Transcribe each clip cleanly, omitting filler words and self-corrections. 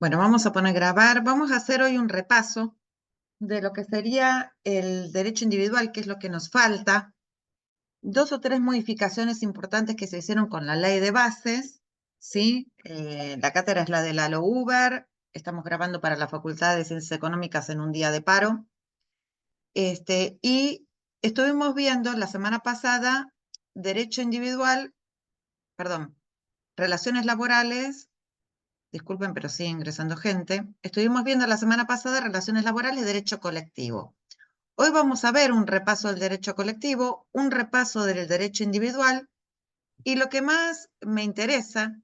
Bueno, vamos a poner grabar. Vamos a hacer hoy un repaso de lo que sería el derecho individual, que es lo que nos falta. Dos o tres modificaciones importantes que se hicieron con la ley de bases, ¿sí? La cátedra es la de la LOUBER. Estamos grabando para la Facultad de Ciencias Económicas en un día de paro. Y estuvimos viendo la semana pasada derecho individual, perdón, relaciones laborales. Disculpen, pero sigue ingresando gente. Estuvimos viendo la semana pasada relaciones laborales y derecho colectivo. Hoy vamos a ver un repaso del derecho colectivo, un repaso del derecho individual, y lo que más me interesa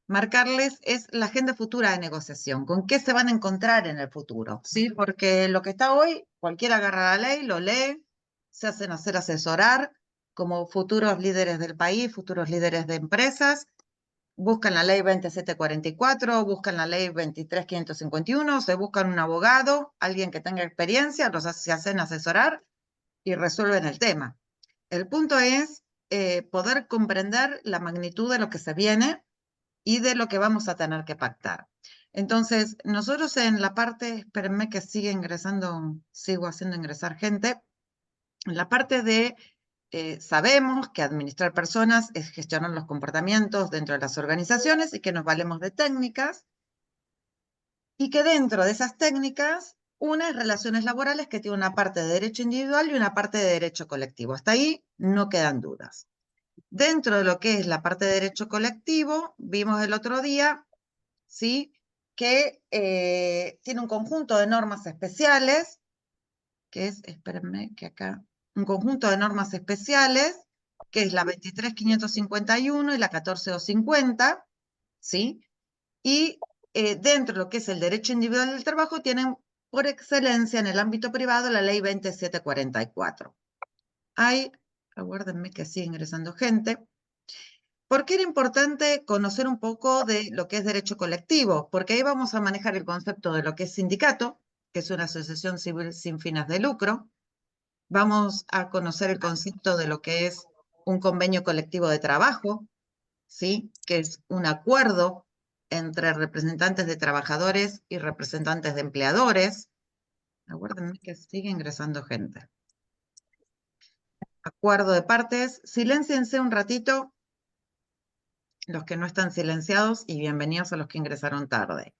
marcarles es la agenda futura de negociación, con qué se van a encontrar en el futuro, ¿sí? Porque lo que está hoy, cualquiera agarra la ley, lo lee, se hacen hacer asesorar como futuros líderes del país, futuros líderes de empresas, buscan la ley 2744, buscan la ley 23551, se buscan un abogado, alguien que tenga experiencia, se hacen asesorar y resuelven el tema. El punto es poder comprender la magnitud de lo que se viene y de lo que vamos a tener que pactar. Entonces, nosotros en la parte, espérenme que sigue ingresando, sigo haciendo ingresar gente, en la parte de sabemos que administrar personas es gestionar los comportamientos dentro de las organizaciones y que nos valemos de técnicas y que dentro de esas técnicas, una es relaciones laborales que tiene una parte de derecho individual y una parte de derecho colectivo. Hasta ahí no quedan dudas. Dentro de lo que es la parte de derecho colectivo, vimos el otro día, ¿sí? Que tiene un conjunto de normas especiales, que es, espérenme que acá, un conjunto de normas especiales, que es la 23551 y la 14250, ¿sí? Y dentro de lo que es el derecho individual del trabajo, tienen por excelencia en el ámbito privado la ley 2744. Hay, aguárdenme que sigue ingresando gente. ¿Por qué era importante conocer un poco de lo que es derecho colectivo? Porque ahí vamos a manejar el concepto de lo que es sindicato, que es una asociación civil sin fines de lucro. Vamos a conocer el concepto de lo que es un convenio colectivo de trabajo, ¿sí? Que es un acuerdo entre representantes de trabajadores y representantes de empleadores. Acuérdenme que sigue ingresando gente. Acuerdo de partes. Silénciense un ratito los que no están silenciados y bienvenidos a los que ingresaron tarde.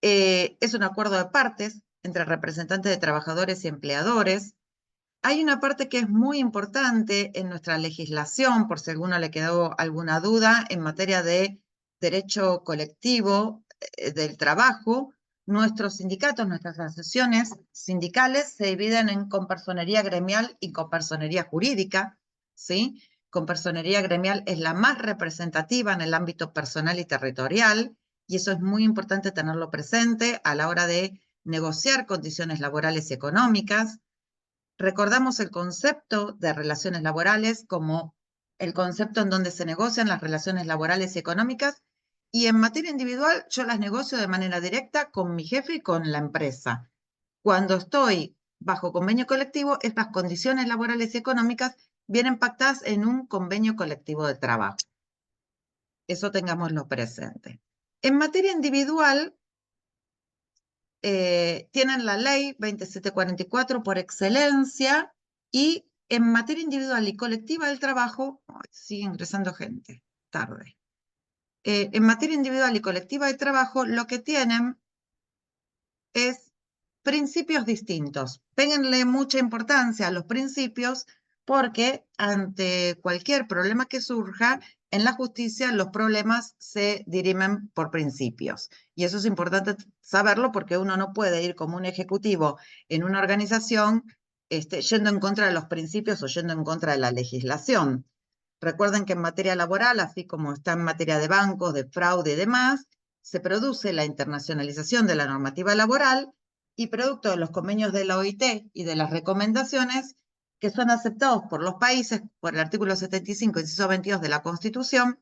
Es un acuerdo de partes entre representantes de trabajadores y empleadores. Hay una parte que es muy importante en nuestra legislación, por si a alguno le quedó alguna duda, en materia de derecho colectivo del trabajo. Nuestros sindicatos, nuestras asociaciones sindicales se dividen en compersonería gremial y compersonería jurídica, ¿sí? Compersonería gremial es la más representativa en el ámbito personal y territorial, y eso es muy importante tenerlo presente a la hora de negociar condiciones laborales y económicas. Recordamos el concepto de relaciones laborales como el concepto en donde se negocian las relaciones laborales y económicas, y en materia individual yo las negocio de manera directa con mi jefe y con la empresa. Cuando estoy bajo convenio colectivo, estas condiciones laborales y económicas vienen pactadas en un convenio colectivo de trabajo. Eso tengámoslo presente. En materia individual, tienen la ley 2744 por excelencia, y en materia individual y colectiva del trabajo, sigue ingresando gente, tarde. En materia individual y colectiva del trabajo, lo que tienen es principios distintos. Péguenle mucha importancia a los principios porque ante cualquier problema que surja en la justicia, los problemas se dirimen por principios. Y eso es importante saberlo porque uno no puede ir como un ejecutivo en una organización yendo en contra de los principios o yendo en contra de la legislación. Recuerden que en materia laboral, así como está en materia de bancos, de fraude y demás, se produce la internacionalización de la normativa laboral y producto de los convenios de la OIT y de las recomendaciones que son aceptados por los países por el artículo 75, inciso 22 de la Constitución,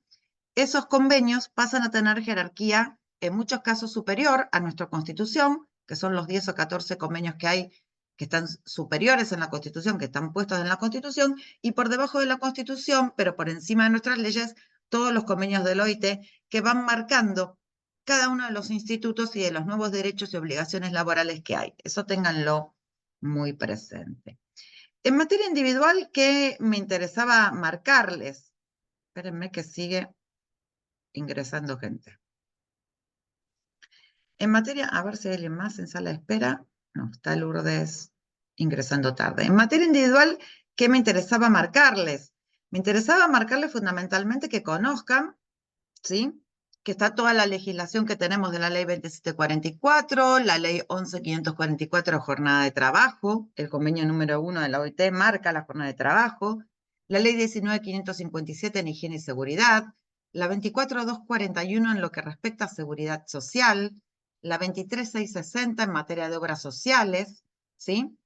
esos convenios pasan a tener jerarquía en muchos casos superior a nuestra Constitución, que son los 10 o 14 convenios que hay que están superiores en la Constitución, que están puestos en la Constitución, y por debajo de la Constitución, pero por encima de nuestras leyes, todos los convenios del OIT que van marcando cada uno de los institutos y de los nuevos derechos y obligaciones laborales que hay. Eso ténganlo muy presente. En materia individual, ¿qué me interesaba marcarles? Espérenme que sigue ingresando gente. En materia, a ver si hay alguien más en sala de espera. No, está Lourdes ingresando tarde. En materia individual, ¿qué me interesaba marcarles? Me interesaba marcarles fundamentalmente que conozcan, ¿sí?, que está toda la legislación que tenemos de la ley 2744, la ley 11544 de jornada de trabajo, el convenio número 1 de la OIT marca la jornada de trabajo, la ley 19557 en higiene y seguridad, la 24241 en lo que respecta a seguridad social, la 23660 en materia de obras sociales, ¿sí?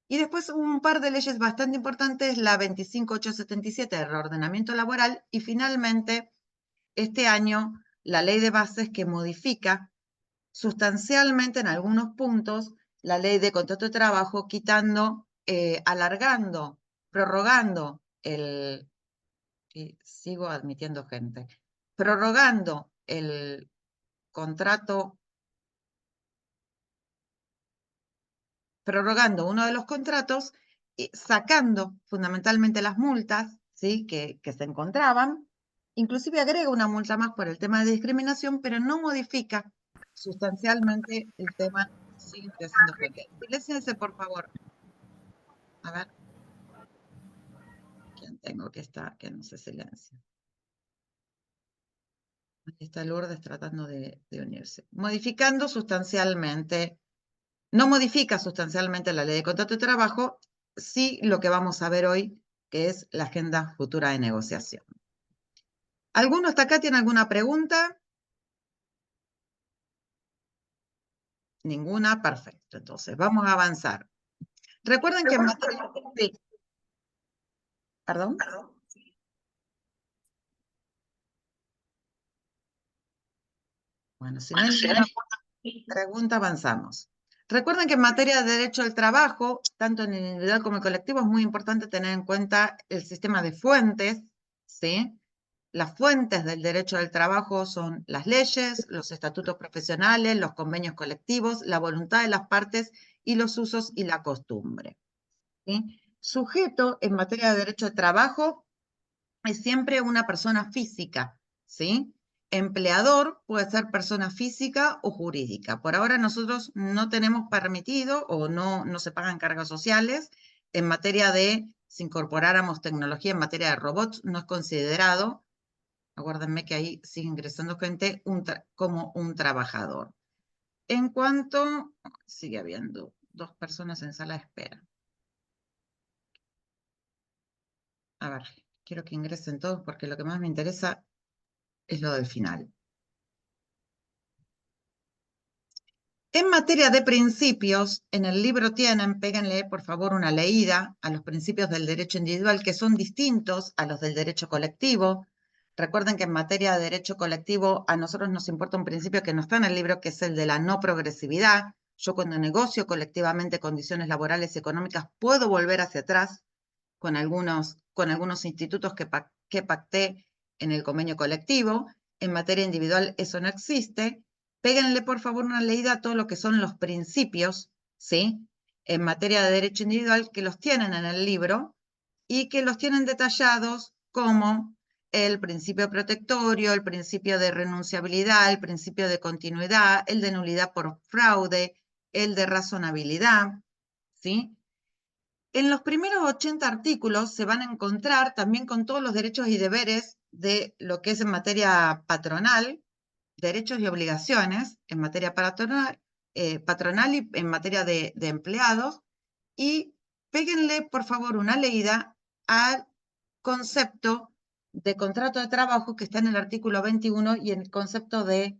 Y después un par de leyes bastante importantes, la 25877 del reordenamiento laboral y finalmente este año la ley de bases que modifica sustancialmente en algunos puntos la ley de contrato de trabajo, quitando, alargando, prorrogando el, sigo admitiendo gente, prorrogando el contrato, prorrogando uno de los contratos, y sacando fundamentalmente las multas, ¿sí?, que se encontraban, inclusive agrega una multa más por el tema de discriminación, pero no modifica sustancialmente el tema. Sigue ingresando gente. Silénciense, por favor. A ver. ¿Quién tengo que está? Que no se silencia. Aquí está Lourdes tratando de unirse. Modificando sustancialmente, no modifica sustancialmente la ley de contrato de trabajo, sí lo que vamos a ver hoy, que es la agenda futura de negociación. ¿Alguno hasta acá tiene alguna pregunta? Ninguna, perfecto. Entonces, vamos a avanzar. Recuerden que en materia... Sí. ¿Perdón? Bueno, si no hay ninguna pregunta, avanzamos. Recuerden que en materia de derecho al trabajo, tanto en el individual como en el colectivo, es muy importante tener en cuenta el sistema de fuentes, ¿sí? Las fuentes del derecho al trabajo son las leyes, los estatutos profesionales, los convenios colectivos, la voluntad de las partes y los usos y la costumbre, ¿sí? Sujeto en materia de derecho al trabajo es siempre una persona física, ¿sí? Empleador puede ser persona física o jurídica. Por ahora nosotros no tenemos permitido o no se pagan cargas sociales en materia de, si incorporáramos tecnología en materia de robots, no es considerado, acuérdenme que ahí sigue ingresando gente, como un trabajador. En cuanto, sigue habiendo 2 personas en sala de espera. A ver, quiero que ingresen todos porque lo que más me interesa es lo del final. En materia de principios, en el libro tienen, péguenle por favor una leída a los principios del derecho individual que son distintos a los del derecho colectivo. Recuerden que en materia de derecho colectivo a nosotros nos importa un principio que no está en el libro, que es el de la no progresividad. Yo cuando negocio colectivamente condiciones laborales y económicas puedo volver hacia atrás con algunos institutos que pacté en el convenio colectivo. En materia individual eso no existe. Péguenle, por favor, una leída a todo lo que son los principios, ¿sí?, en materia de derecho individual, que los tienen en el libro y que los tienen detallados como el principio protectorio, el principio de renunciabilidad, el principio de continuidad, el de nulidad por fraude, el de razonabilidad, ¿sí? En los primeros 80 artículos se van a encontrar también con todos los derechos y deberes de lo que es en materia patronal, derechos y obligaciones en materia patronal y en materia de empleados, y péguenle, por favor, una leída al concepto de contrato de trabajo que está en el artículo 21 y en el concepto de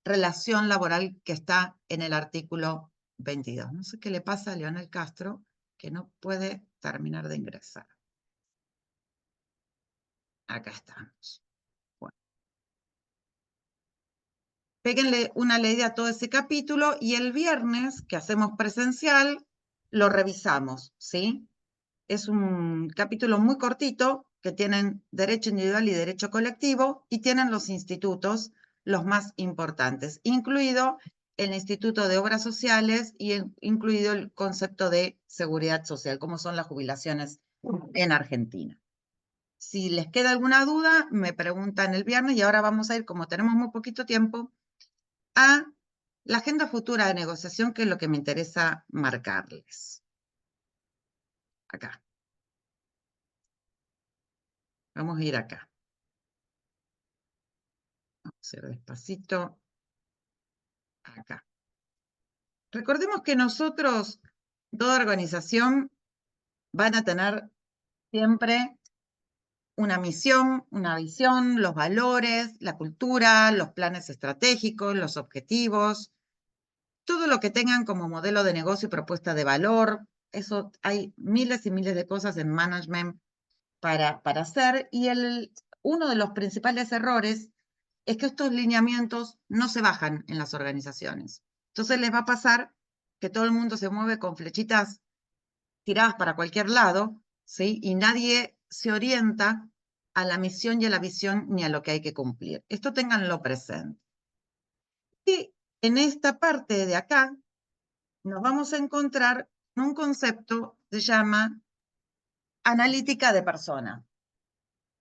relación laboral que está en el artículo 22. No sé qué le pasa a Leonel Castro, que no puede terminar de ingresar. Acá estamos. Péguenle una leída a todo ese capítulo y el viernes, que hacemos presencial, lo revisamos, ¿sí? Es un capítulo muy cortito que tienen derecho individual y derecho colectivo y tienen los institutos los más importantes, incluido el Instituto de Obras Sociales y incluido el concepto de seguridad social, como son las jubilaciones en Argentina. Si les queda alguna duda, me preguntan el viernes y ahora vamos a ir, como tenemos muy poquito tiempo, a la agenda futura de negociación, que es lo que me interesa marcarles. Acá. Vamos a ir acá. Vamos a ir despacito. Acá. Recordemos que nosotros, toda organización, van a tener siempre una misión, una visión, los valores, la cultura, los planes estratégicos, los objetivos, todo lo que tengan como modelo de negocio y propuesta de valor. Eso hay miles y miles de cosas en management para hacer, y uno de los principales errores es que estos lineamientos no se bajan en las organizaciones. Entonces les va a pasar que todo el mundo se mueve con flechitas tiradas para cualquier lado, ¿sí? Y nadie se orienta a la misión y a la visión ni a lo que hay que cumplir. Esto ténganlo presente. Y en esta parte de acá nos vamos a encontrar con un concepto que se llama analítica de persona,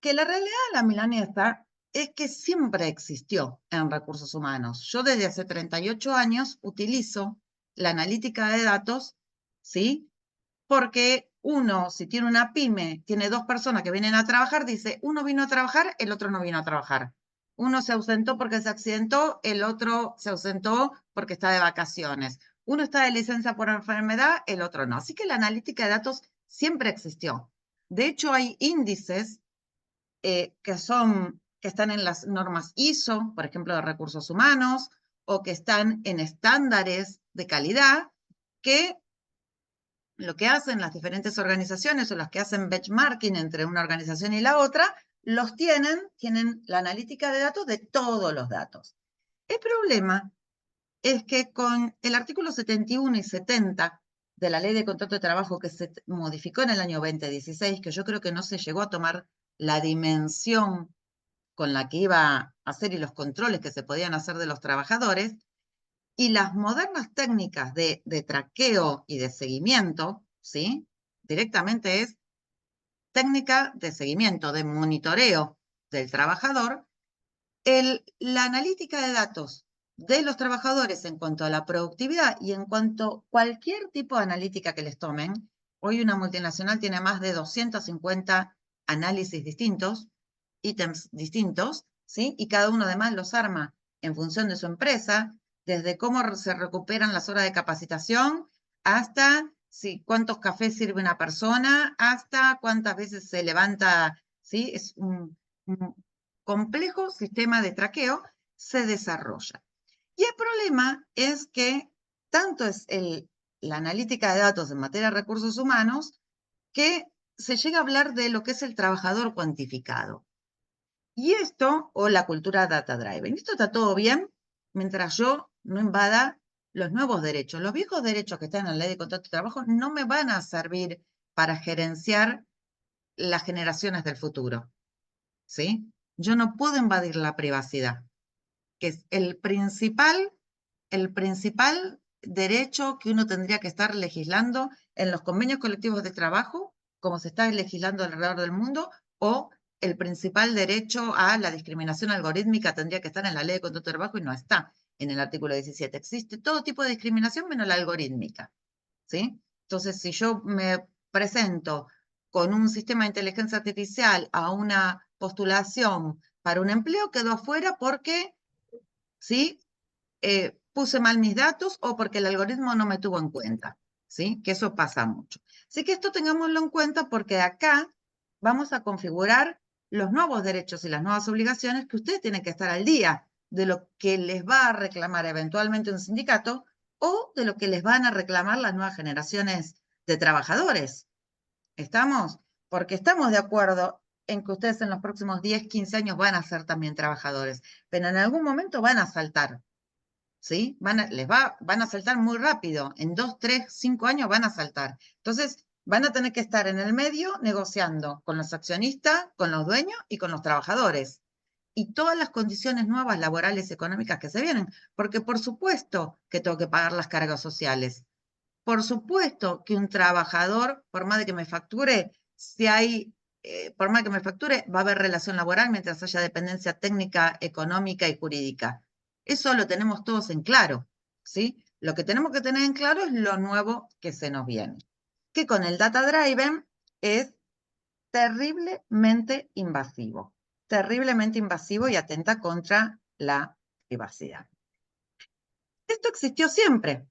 que la realidad de la milanesa es que siempre existió en recursos humanos. Yo desde hace 38 años utilizo la analítica de datos, ¿sí? Porque uno, si tiene una pyme, tiene dos personas que vienen a trabajar, dice, uno vino a trabajar, el otro no vino a trabajar. Uno se ausentó porque se accidentó, el otro se ausentó porque está de vacaciones. Uno está de licencia por enfermedad, el otro no. Así que la analítica de datos siempre existió. De hecho, hay índices que están en las normas ISO, por ejemplo, de recursos humanos, o que están en estándares de calidad, que lo que hacen las diferentes organizaciones o las que hacen benchmarking entre una organización y la otra, tienen la analítica de datos de todos los datos. El problema es que con el artículo 71 y 70 de la Ley de Contrato de Trabajo, que se modificó en el año 2016, que yo creo que no se llegó a tomar la dimensión con la que iba a hacer y los controles que se podían hacer de los trabajadores, y las modernas técnicas de traqueo y de seguimiento, ¿sí? Directamente es técnica de seguimiento, de monitoreo del trabajador. La analítica de datos de los trabajadores en cuanto a la productividad y en cuanto a cualquier tipo de analítica que les tomen, hoy una multinacional tiene más de 250 análisis distintos, ítems distintos, ¿sí? Y cada uno además los arma en función de su empresa, desde cómo se recuperan las horas de capacitación hasta cuántos cafés sirve una persona, hasta cuántas veces se levanta, ¿sí? Es un complejo sistema de traqueo se desarrolla. Y el problema es que tanto es la analítica de datos en materia de recursos humanos que se llega a hablar de lo que es el trabajador cuantificado. Y esto, o la cultura data driven, esto está todo bien mientras yo no invada los nuevos derechos. Los viejos derechos que están en la ley de contrato de trabajo no me van a servir para gerenciar las generaciones del futuro, ¿sí? Yo no puedo invadir la privacidad, que es el principal derecho que uno tendría que estar legislando en los convenios colectivos de trabajo, como se está legislando alrededor del mundo, o el principal derecho a la discriminación algorítmica tendría que estar en la ley de contrato de trabajo y no está en el artículo 17. Existe todo tipo de discriminación menos la algorítmica, ¿sí? Entonces, si yo me presento con un sistema de inteligencia artificial a una postulación para un empleo, quedo afuera porque, ¿sí? Puse mal mis datos o porque el algoritmo no me tuvo en cuenta, ¿sí? Que eso pasa mucho. Así que esto tengámoslo en cuenta porque acá vamos a configurar los nuevos derechos y las nuevas obligaciones que ustedes tienen que estar al día de lo que les va a reclamar eventualmente un sindicato o de lo que les van a reclamar las nuevas generaciones de trabajadores. ¿Estamos? Porque estamos de acuerdo en que ustedes en los próximos 10, 15 años van a ser también trabajadores, pero en algún momento van a saltar. ¿Sí? Van a saltar muy rápido. En 2, 3, 5 años van a saltar. Entonces, van a tener que estar en el medio negociando con los accionistas, con los dueños y con los trabajadores. y todas las condiciones nuevas laborales y económicas que se vienen, porque por supuesto que tengo que pagar las cargas sociales. Por supuesto que un trabajador, por más de que me facture, si hay, por más que me facture, va a haber relación laboral mientras haya dependencia técnica, económica y jurídica. Eso lo tenemos todos en claro, ¿sí? Lo que tenemos que tener en claro es lo nuevo que se nos viene. Que con el data driven es terriblemente invasivo y atenta contra la privacidad. Esto existió siempre,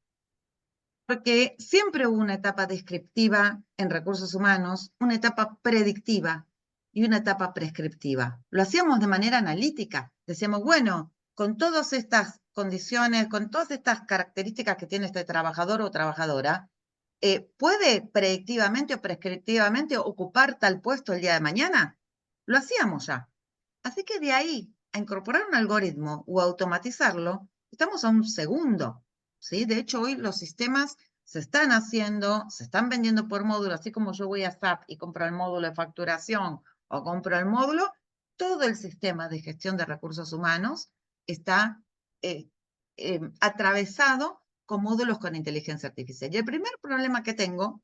porque siempre hubo una etapa descriptiva en recursos humanos, una etapa predictiva y una etapa prescriptiva. Lo hacíamos de manera analítica. Decíamos, bueno, con todas estas condiciones, con todas estas características que tiene este trabajador o trabajadora, ¿puede predictivamente o prescriptivamente ocupar tal puesto el día de mañana? Lo hacíamos ya. Así que de ahí a incorporar un algoritmo o automatizarlo, estamos a un segundo, ¿sí? De hecho, hoy los sistemas se están haciendo, se están vendiendo por módulo, así como yo voy a SAP y compro el módulo de facturación o compro el módulo, todo el sistema de gestión de recursos humanos está atravesado con módulos con inteligencia artificial. Y el primer problema que tengo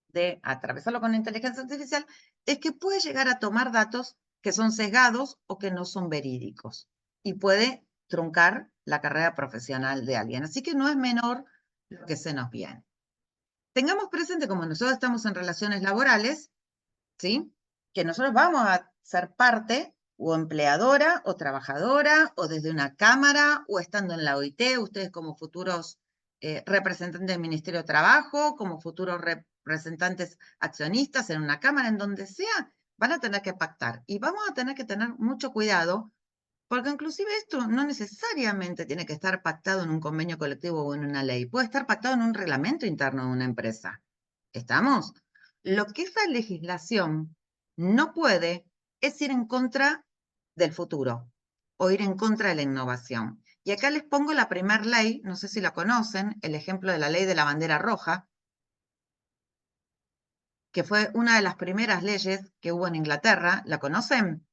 de atravesarlo con inteligencia artificial es que puede llegar a tomar datos que son sesgados o que no son verídicos y puede truncar la carrera profesional de alguien. Así que no es menor lo que se nos viene. Tengamos presente, como nosotros estamos en relaciones laborales, ¿sí? Que nosotros vamos a ser parte o empleadora o trabajadora o desde una cámara o estando en la OIT, ustedes como futuros representantes del Ministerio de Trabajo, como futuros representantes accionistas en una cámara, en donde sea, van a tener que pactar y vamos a tener que tener mucho cuidado porque inclusive esto no necesariamente tiene que estar pactado en un convenio colectivo o en una ley, puede estar pactado en un reglamento interno de una empresa. ¿Estamos? Lo que esa legislación no puede es ir en contra del futuro o ir en contra de la innovación. Y acá les pongo la primera ley, no sé si la conocen, el ejemplo de la ley de la bandera roja, que fue una de las primeras leyes que hubo en Inglaterra. ¿La conocen?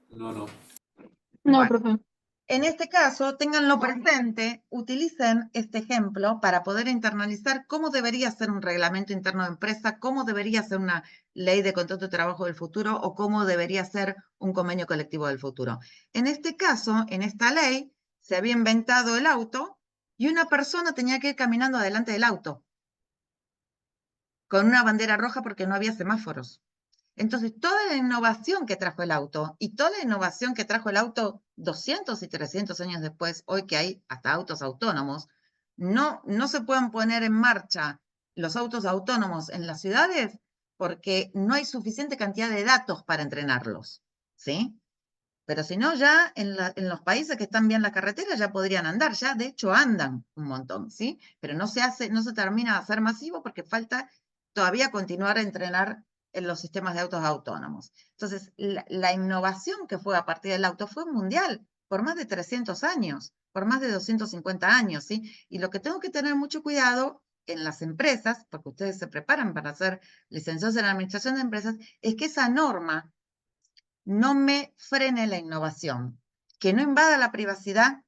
No, no. No, Bueno, profe. en este caso, ténganlo presente, utilicen este ejemplo para poder internalizar cómo debería ser un reglamento interno de empresa, cómo debería ser una ley de contrato de trabajo del futuro o cómo debería ser un convenio colectivo del futuro. En este caso, en esta ley, se había inventado el auto y una persona tenía que ir caminando adelante del auto con una bandera roja porque no había semáforos. Entonces, toda la innovación que trajo el auto y toda la innovación que trajo el auto 200 y 300 años después, hoy que hay hasta autos autónomos, no se pueden poner en marcha los autos autónomos en las ciudades porque no hay suficiente cantidad de datos para entrenarlos, ¿sí? Pero si no, ya en los países que están bien las carreteras ya podrían andar, ya de hecho andan un montón, ¿sí? Pero no se termina de hacer masivo porque falta todavía continuar a entrenar en los sistemas de autos autónomos. Entonces, la innovación que fue a partir del auto fue mundial, por más de 300 años, por más de 250 años, ¿sí? Y lo que tengo que tener mucho cuidado en las empresas, porque ustedes se preparan para ser licenciados en administración de empresas, es que esa norma no me frene la innovación, que no invada la privacidad,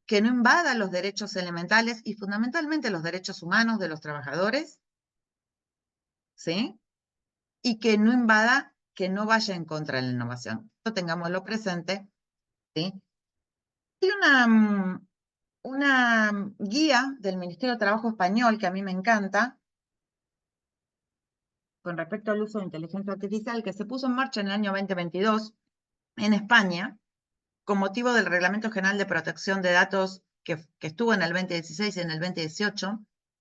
que no invada los derechos elementales y fundamentalmente los derechos humanos de los trabajadores, ¿sí? Y que no invada, que no vaya en contra de la innovación. Esto tengámoslo presente, ¿sí? Hay una guía del Ministerio de Trabajo español que a mí me encanta con respecto al uso de inteligencia artificial que se puso en marcha en el año 2022 en España con motivo del Reglamento General de Protección de Datos que estuvo en el 2016 y en el 2018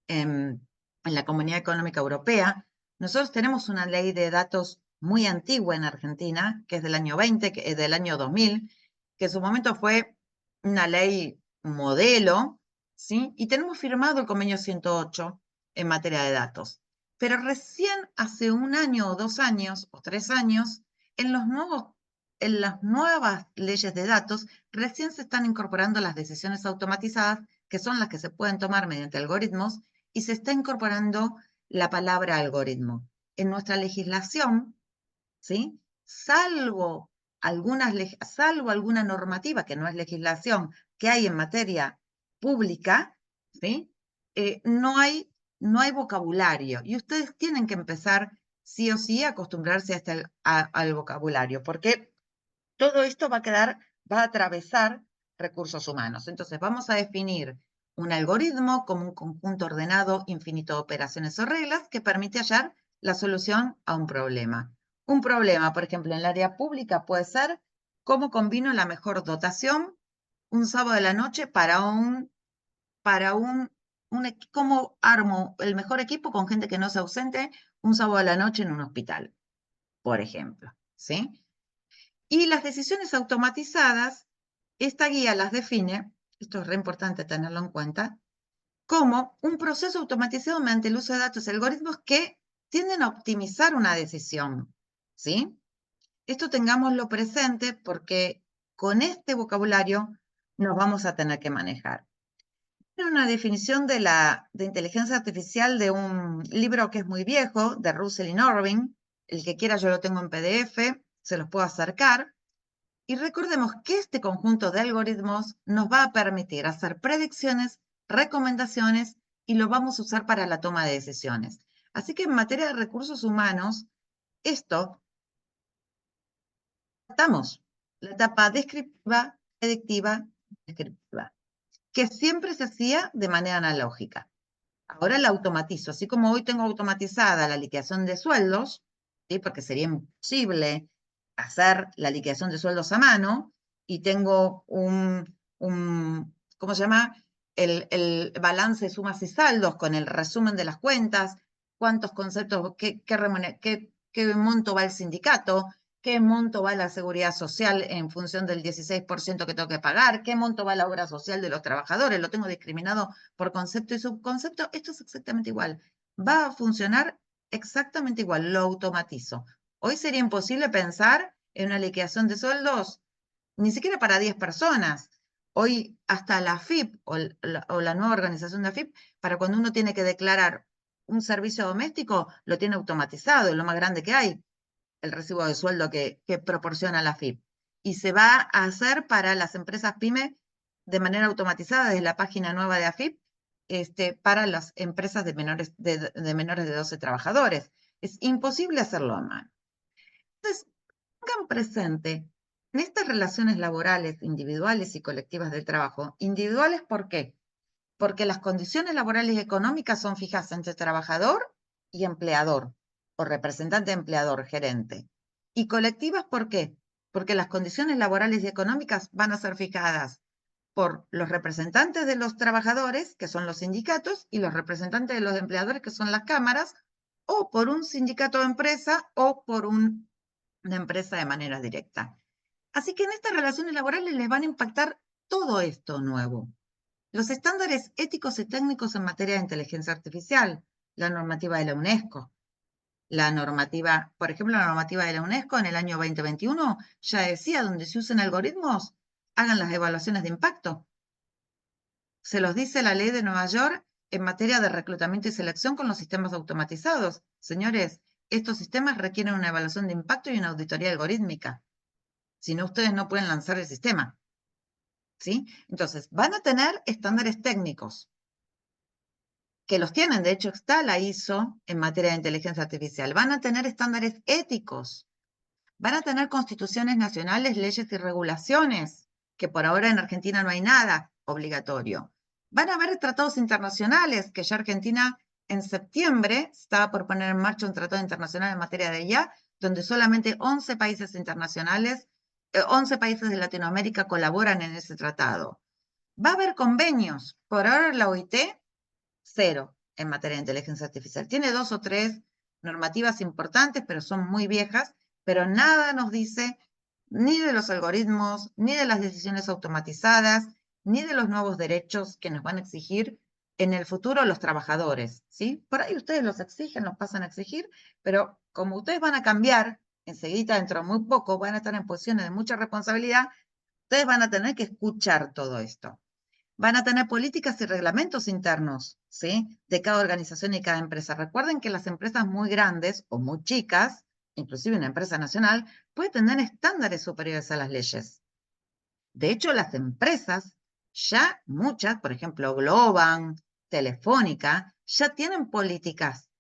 en la Comunidad Económica Europea. Nosotros tenemos una ley de datos muy antigua en Argentina, que es del año 20, que es del año 2000, que en su momento fue una ley modelo, ¿sí? Y tenemos firmado el convenio 108 en materia de datos. Pero recién hace un año o 2 años o 3 años, en las nuevas leyes de datos, recién se están incorporando las decisiones automatizadas, que son las que se pueden tomar mediante algoritmos, y se está incorporando la palabra algoritmo. en nuestra legislación, ¿sí? Salvo alguna normativa que no es legislación que hay en materia pública, ¿sí? No hay vocabulario y ustedes tienen que empezar sí o sí a acostumbrarse al vocabulario, porque todo esto va a atravesar recursos humanos. Entonces, vamos a definir un algoritmo como un conjunto ordenado infinito de operaciones o reglas que permite hallar la solución a un problema. Un problema, por ejemplo, en el área pública puede ser cómo combino la mejor dotación un sábado de la noche cómo armo el mejor equipo con gente que no se ausente un sábado de la noche en un hospital, por ejemplo, ¿sí? Y las decisiones automatizadas, esta guía las define, esto es re importante tenerlo en cuenta, como un proceso automatizado mediante el uso de datos y algoritmos que tienden a optimizar una decisión, ¿sí? Esto tengámoslo presente porque con este vocabulario nos vamos a tener que manejar. Hay una definición de inteligencia artificial de un libro que es muy viejo, de Russell y Norvin. El que quiera yo lo tengo en PDF, se los puedo acercar. Y recordemos que este conjunto de algoritmos nos va a permitir hacer predicciones, recomendaciones y lo vamos a usar para la toma de decisiones. Así que en materia de recursos humanos, esto tratamos la etapa descriptiva, predictiva, descriptiva, que siempre se hacía de manera analógica. Ahora la automatizo, así como hoy tengo automatizada la liquidación de sueldos, ¿sí? Porque sería imposible hacer la liquidación de sueldos a mano, y tengo ¿cómo se llama? El balance de sumas y saldos con el resumen de las cuentas, cuántos conceptos, qué monto va el sindicato, qué monto va la seguridad social en función del 16% que tengo que pagar, qué monto va la obra social de los trabajadores, lo tengo discriminado por concepto y subconcepto. Esto es exactamente igual. Va a funcionar exactamente igual, lo automatizo. Hoy sería imposible pensar en una liquidación de sueldos, ni siquiera para 10 personas. Hoy hasta la AFIP o la nueva organización de AFIP, para cuando uno tiene que declarar un servicio doméstico, lo tiene automatizado, es lo más grande que hay, el recibo de sueldo que proporciona la AFIP. Y se va a hacer para las empresas PYME de manera automatizada desde la página nueva de AFIP, para las empresas de menores de 12 trabajadores. Es imposible hacerlo a mano. Entonces, tengan presente en estas relaciones laborales individuales y colectivas del trabajo. Individuales, ¿por qué? Porque las condiciones laborales y económicas son fijas entre trabajador y empleador, o representante empleador, gerente. Y colectivas, ¿por qué? Porque las condiciones laborales y económicas van a ser fijadas por los representantes de los trabajadores, que son los sindicatos, y los representantes de los empleadores, que son las cámaras, o por un sindicato de empresa o por una empresa de manera directa. Así que en estas relaciones laborales les van a impactar todo esto nuevo. Los estándares éticos y técnicos en materia de inteligencia artificial, la normativa de la UNESCO, por ejemplo, la normativa de la UNESCO en el año 2021 ya decía, donde se usen algoritmos, hagan las evaluaciones de impacto. Se los dice la ley de Nueva York en materia de reclutamiento y selección con los sistemas automatizados. Señores, estos sistemas requieren una evaluación de impacto y una auditoría algorítmica. Si no, ustedes no pueden lanzar el sistema. ¿Sí? Entonces, van a tener estándares técnicos, que los tienen, de hecho está la ISO en materia de inteligencia artificial. Van a tener estándares éticos, van a tener constituciones nacionales, leyes y regulaciones, que por ahora en Argentina no hay nada obligatorio. Van a haber tratados internacionales, que ya Argentina en septiembre estaba por poner en marcha un tratado internacional en materia de IA, donde solamente 11 países internacionales, 11 países de Latinoamérica colaboran en ese tratado. Va a haber convenios. Por ahora la OIT, cero en materia de inteligencia artificial. Tiene 2 o 3 normativas importantes, pero son muy viejas, pero nada nos dice ni de los algoritmos, ni de las decisiones automatizadas, ni de los nuevos derechos que nos van a exigir en el futuro los trabajadores, ¿sí? Por ahí ustedes los exigen, los pasan a exigir, pero como ustedes van a cambiar enseguida, dentro de muy poco, van a estar en posiciones de mucha responsabilidad, ustedes van a tener que escuchar todo esto. van a tener políticas y reglamentos internos, ¿sí? De cada organización y cada empresa. Recuerden que las empresas muy grandes o muy chicas, inclusive una empresa nacional, puede tener estándares superiores a las leyes. De hecho, las empresas, ya muchas, por ejemplo, Globan, Telefónica, ya tienen políticas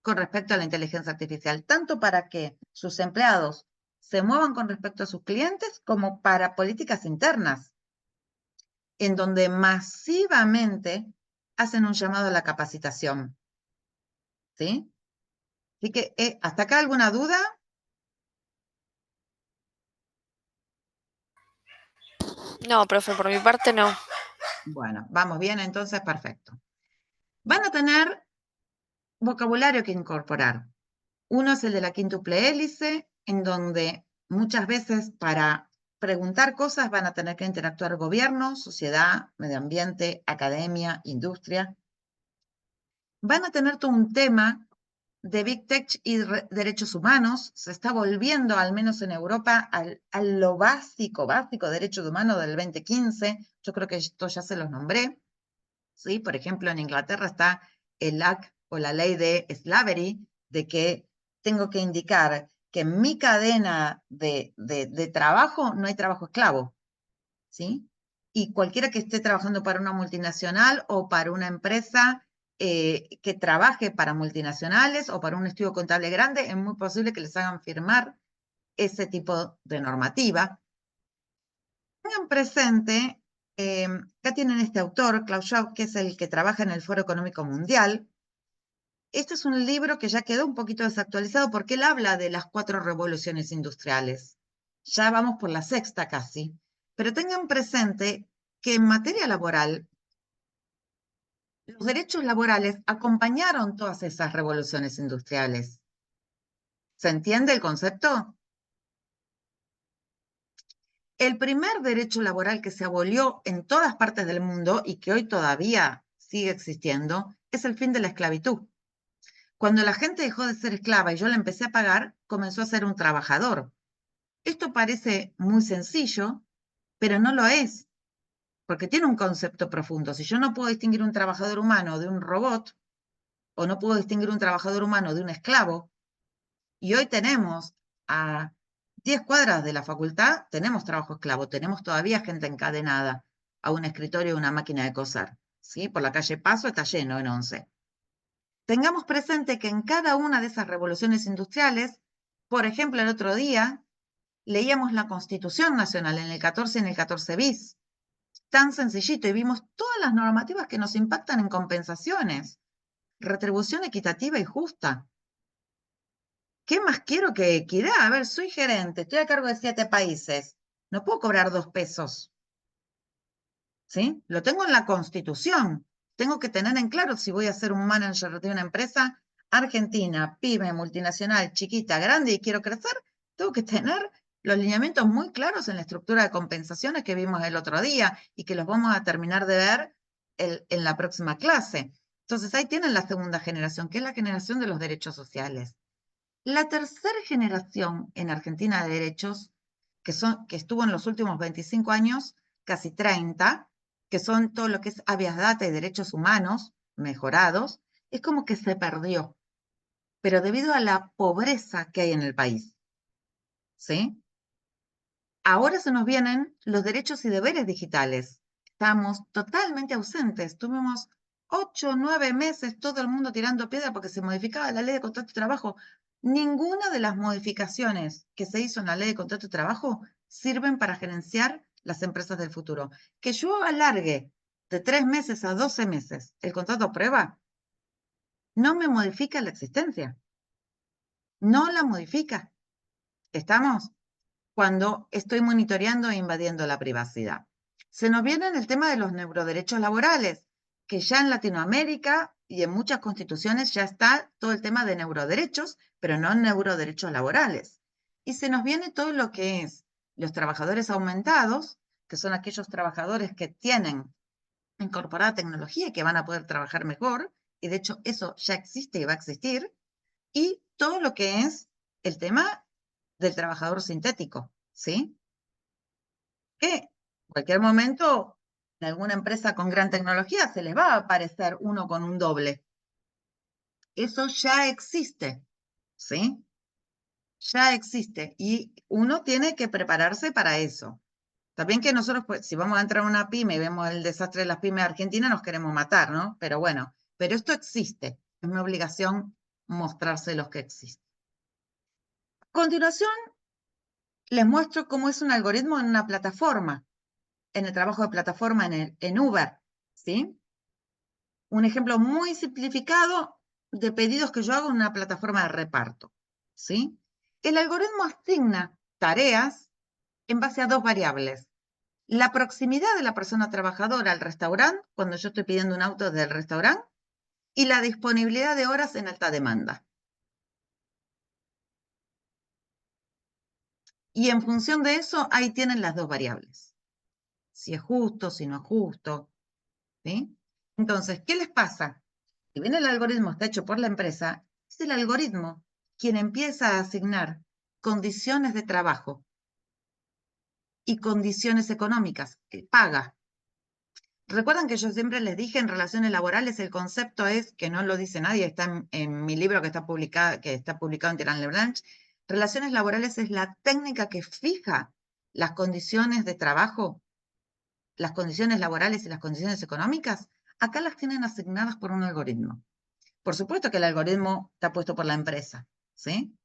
con respecto a la inteligencia artificial, tanto para que sus empleados se muevan con respecto a sus clientes como para políticas internas, en donde masivamente hacen un llamado a la capacitación. ¿Sí? Así que, ¿hasta acá alguna duda? No, profe, por mi parte no. Bueno, vamos bien, entonces, perfecto. Van a tener vocabulario que incorporar. Uno es el de la quíntuple hélice, en donde muchas veces para preguntar cosas van a tener que interactuar gobierno, sociedad, medio ambiente, academia, industria. Van a tener todo un tema de Big Tech y derechos humanos. Se está volviendo, al menos en Europa, a lo básico, derechos humanos del 2015. Yo creo que esto ya se los nombré. ¿Sí? Por ejemplo, en Inglaterra está el Act o la ley de slavery, de que tengo que indicar que en mi cadena de trabajo no hay trabajo esclavo, ¿sí? Y cualquiera que esté trabajando para una multinacional o para una empresa que trabaje para multinacionales o para un estudio contable grande, es muy posible que les hagan firmar ese tipo de normativa. Tengan presente, acá tienen este autor, Klaus Schwab, que es el que trabaja en el Foro Económico Mundial. Este es un libro que ya quedó un poquito desactualizado porque él habla de las 4 revoluciones industriales. Ya vamos por la 6ª casi. Pero tengan presente que en materia laboral, los derechos laborales acompañaron todas esas revoluciones industriales. ¿Se entiende el concepto? El primer derecho laboral que se abolió en todas partes del mundo y que hoy todavía sigue existiendo es el fin de la esclavitud. Cuando la gente dejó de ser esclava y yo la empecé a pagar, comenzó a ser un trabajador. Esto parece muy sencillo, pero no lo es, porque tiene un concepto profundo. Si yo no puedo distinguir un trabajador humano de un robot, o no puedo distinguir un trabajador humano de un esclavo, y hoy tenemos a 10 cuadras de la facultad, tenemos trabajo esclavo, tenemos todavía gente encadenada a un escritorio o una máquina de coser. ¿Sí? Por la calle Paso está lleno en 11. Tengamos presente que en cada una de esas revoluciones industriales, por ejemplo, el otro día leíamos la Constitución Nacional en el 14 y en el 14 bis, tan sencillito, y vimos todas las normativas que nos impactan en compensaciones, retribución equitativa y justa. ¿Qué más quiero que equidad? A ver, soy gerente, estoy a cargo de 7 países, no puedo cobrar 2 pesos, ¿sí? Lo tengo en la Constitución. Tengo que tener en claro si voy a ser un manager de una empresa argentina, pyme, multinacional, chiquita, grande y quiero crecer, tengo que tener los lineamientos muy claros en la estructura de compensaciones que vimos el otro día y que los vamos a terminar de ver en la próxima clase. Entonces ahí tienen la segunda generación, que es la generación de los derechos sociales. La tercera generación en Argentina de derechos, que estuvo en los últimos 25 años, casi 30, que son todo lo que es habeas data y derechos humanos mejorados, es como que se perdió, pero debido a la pobreza que hay en el país. ¿Sí? Ahora se nos vienen los derechos y deberes digitales. Estamos totalmente ausentes. Tuvimos 8 o 9 meses todo el mundo tirando piedra porque se modificaba la ley de contrato de trabajo. Ninguna de las modificaciones que se hizo en la ley de contrato de trabajo sirven para gerenciar las empresas del futuro. Que yo alargue de 3 meses a 12 meses el contrato a prueba no me modifica la existencia. No la modifica. ¿Estamos? Cuando estoy monitoreando e invadiendo la privacidad. Se nos viene el tema de los neuroderechos laborales, que ya en Latinoamérica y en muchas constituciones ya está todo el tema de neuroderechos, pero no neuroderechos laborales. Y se nos viene todo lo que es los trabajadores aumentados, que son aquellos trabajadores que tienen incorporada tecnología y que van a poder trabajar mejor, y de hecho eso ya existe y va a existir, y todo lo que es el tema del trabajador sintético, ¿sí? Que en cualquier momento En alguna empresa con gran tecnología se les va a aparecer uno con un doble. Eso ya existe, ¿sí? Ya existe y uno tiene que prepararse para eso. También que nosotros, pues, si vamos a entrar a una pyme y vemos el desastre de las pymes argentinas, nos queremos matar, ¿no? Pero bueno, pero esto existe. Es mi obligación mostrarse los que existen. A continuación, les muestro cómo es un algoritmo en una plataforma, en el trabajo de plataforma en Uber, ¿sí? Un ejemplo muy simplificado de pedidos que yo hago en una plataforma de reparto, ¿sí? El algoritmo asigna tareas en base a dos variables. La proximidad de la persona trabajadora al restaurante, cuando yo estoy pidiendo un auto del restaurante, y la disponibilidad de horas en alta demanda. Y en función de eso, ahí tienen las dos variables. Si es justo, si no es justo, ¿sí? Entonces, ¿qué les pasa? Si bien el algoritmo está hecho por la empresa, es el algoritmo quien empieza a asignar condiciones de trabajo y condiciones económicas, que paga. Recuerdan que yo siempre les dije en relaciones laborales, el concepto es, que no lo dice nadie, está en mi libro que está publicado en Terán Leblanc, relaciones laborales es la técnica que fija las condiciones de trabajo, las condiciones laborales y las condiciones económicas, acá las tienen asignadas por un algoritmo. Por supuesto que el algoritmo está puesto por la empresa, ¿sí?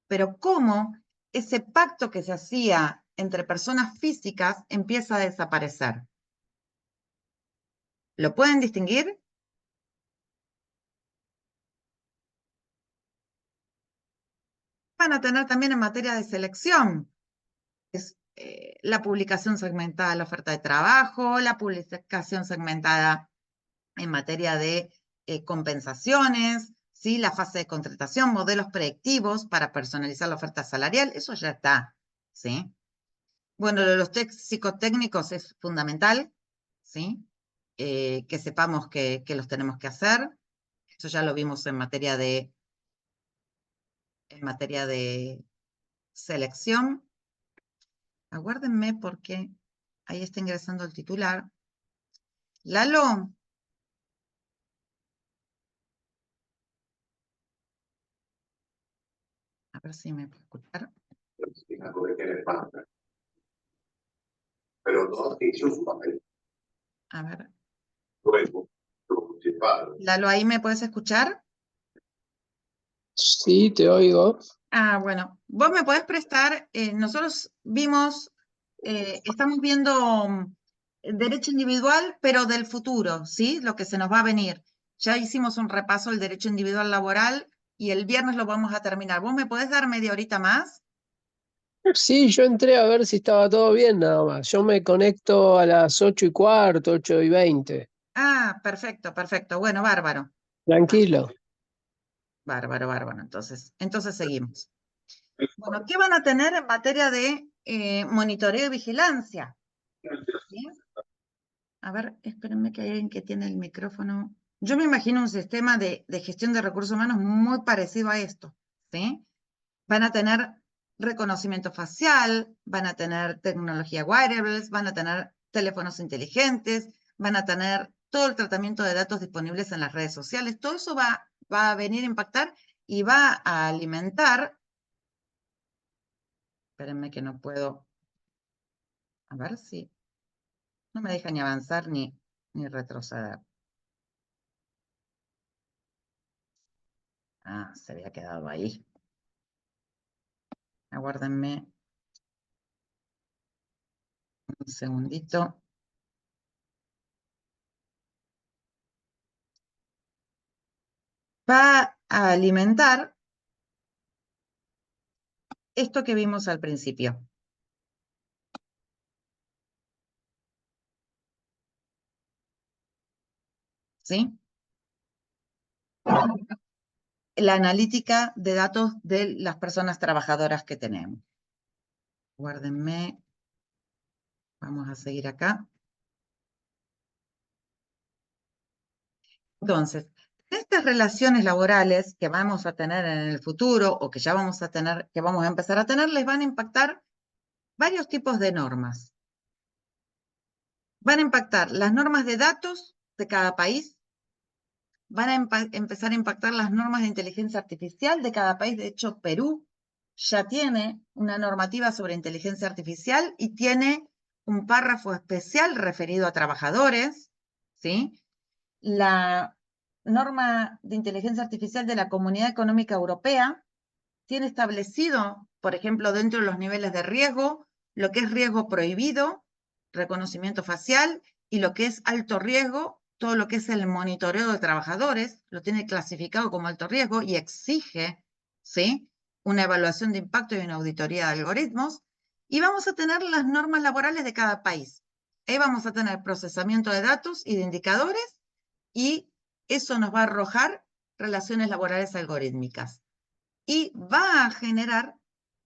Pero cómo ese pacto que se hacía entre personas físicas empieza a desaparecer. ¿Lo pueden distinguir? Van a tener también en materia de selección, es la publicación segmentada de la oferta de trabajo, la publicación segmentada en materia de compensaciones, ¿sí? La fase de contratación, modelos predictivos para personalizar la oferta salarial, eso ya está, ¿sí? Bueno, lo de los psicotécnicos es fundamental, ¿sí? Que sepamos que los tenemos que hacer. Eso ya lo vimos en materia de selección. Aguárdenme porque ahí está ingresando el titular. Lalo. A ver si me puede escuchar. Pero no hizo su papel. A ver. Luego, Lalo, ¿ahí me puedes escuchar? Sí, te oigo. Ah, bueno. Vos me podés prestar, nosotros estamos viendo derecho individual, pero del futuro, ¿sí? Lo que se nos va a venir. Ya hicimos un repaso del derecho individual laboral y el viernes lo vamos a terminar. ¿Vos me podés dar media horita más? Sí, yo entré a ver si estaba todo bien nada más. Yo me conecto a las 8:15, 8:20. Ah, perfecto, perfecto. Bueno, bárbaro. Tranquilo. Bárbaro, bárbaro. Entonces seguimos. Bueno, ¿qué van a tener en materia de monitoreo y vigilancia? ¿Sí? A ver, espérenme que hay alguien que tiene el micrófono. Yo me imagino un sistema de gestión de recursos humanos muy parecido a esto, ¿sí? Van a tener reconocimiento facial, van a tener tecnología wearables, van a tener teléfonos inteligentes, van a tener todo el tratamiento de datos disponibles en las redes sociales. Todo eso va a venir a impactar y va a alimentar. Espérenme que no puedo. A ver si no me deja ni avanzar ni retroceder. Ah, se había quedado ahí. Aguárdenme un segundito. Va a alimentar esto que vimos al principio. ¿Sí? La analítica de datos de las personas trabajadoras que tenemos. Guárdenme. Vamos a seguir acá. Entonces, estas relaciones laborales que vamos a tener en el futuro o que ya vamos a tener, que vamos a empezar a tener, les van a impactar varios tipos de normas. van a impactar las normas de datos de cada país, van a empezar a impactar las normas de inteligencia artificial de cada país. De hecho, Perú ya tiene una normativa sobre inteligencia artificial y tiene un párrafo especial referido a trabajadores, ¿sí? La norma de inteligencia artificial de la Comunidad Económica Europea tiene establecido, por ejemplo, dentro de los niveles de riesgo, lo que es riesgo prohibido, reconocimiento facial, y lo que es alto riesgo, todo lo que es el monitoreo de trabajadores, lo tiene clasificado como alto riesgo y exige, ¿sí?, una evaluación de impacto y una auditoría de algoritmos. Y vamos a tener las normas laborales de cada país. Ahí vamos a tener procesamiento de datos y de indicadores, y eso nos va a arrojar relaciones laborales algorítmicas. Y va a generar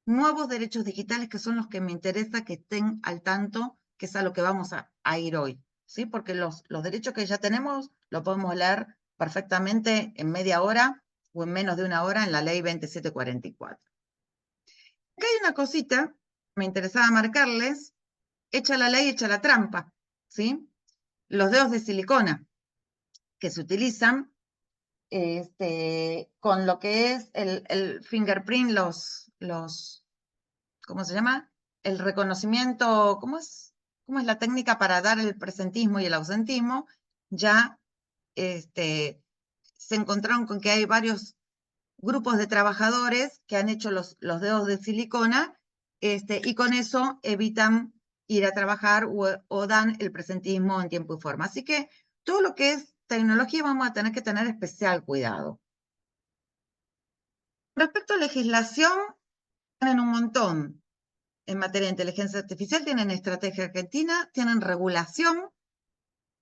nuevos derechos digitales, que son los que me interesa que estén al tanto, que es a lo que vamos a ir hoy, ¿sí? Porque los derechos que ya tenemos lo podemos leer perfectamente en media hora o en menos de una hora en la ley 2744. Acá hay una cosita, me interesaba marcarles, hecha la ley, hecha la trampa, ¿sí? Los dedos de silicona que se utilizan con lo que es el fingerprint, ¿cómo se llama? El reconocimiento, ¿cómo es la técnica para dar el presentismo y el ausentismo? Ya se encontraron con que hay varios grupos de trabajadores que han hecho los dedos de silicona, y con eso evitan ir a trabajar o dan el presentismo en tiempo y forma. Así que todo lo que es tecnología vamos a tener que tener especial cuidado. Respecto a legislación, tienen un montón. En materia de inteligencia artificial tienen estrategia argentina, tienen regulación,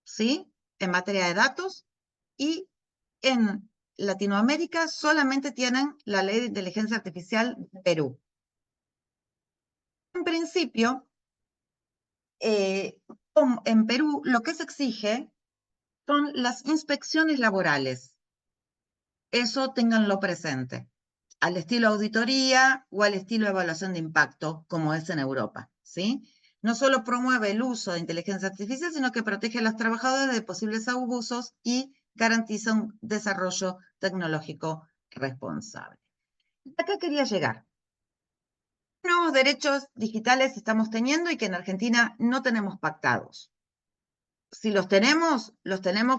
¿sí?, en materia de datos, y en Latinoamérica solamente tienen la ley de inteligencia artificial de Perú. En principio, en Perú lo que se exige son las inspecciones laborales. Eso ténganlo presente, al estilo auditoría o al estilo evaluación de impacto, como es en Europa, ¿sí? No solo promueve el uso de inteligencia artificial, sino que protege a los trabajadores de posibles abusos y garantiza un desarrollo tecnológico responsable. Acá quería llegar. ¿Qué nuevos derechos digitales estamos teniendo y que en Argentina no tenemos pactados? Si los tenemos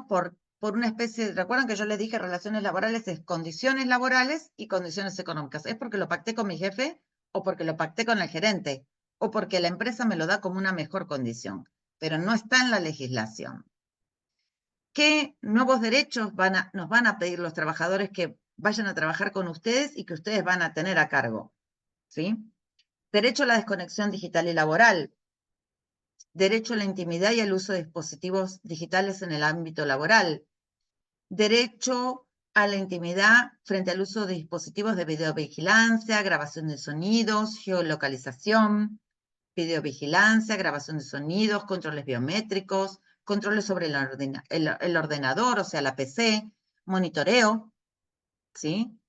por una especie, ¿recuerdan que yo les dije relaciones laborales es condiciones laborales y condiciones económicas? ¿Es porque lo pacté con mi jefe o porque lo pacté con el gerente o porque la empresa me lo da como una mejor condición? Pero no está en la legislación. ¿Qué nuevos derechos nos van a pedir los trabajadores que vayan a trabajar con ustedes y que ustedes van a tener a cargo? ¿Sí? Derecho a la desconexión digital y laboral. Derecho a la intimidad y al uso de dispositivos digitales en el ámbito laboral. Derecho a la intimidad frente al uso de dispositivos de videovigilancia, grabación de sonidos, geolocalización, videovigilancia, grabación de sonidos, controles biométricos, controles sobre el ordenador, o sea, la PC, monitoreo, ¿sí?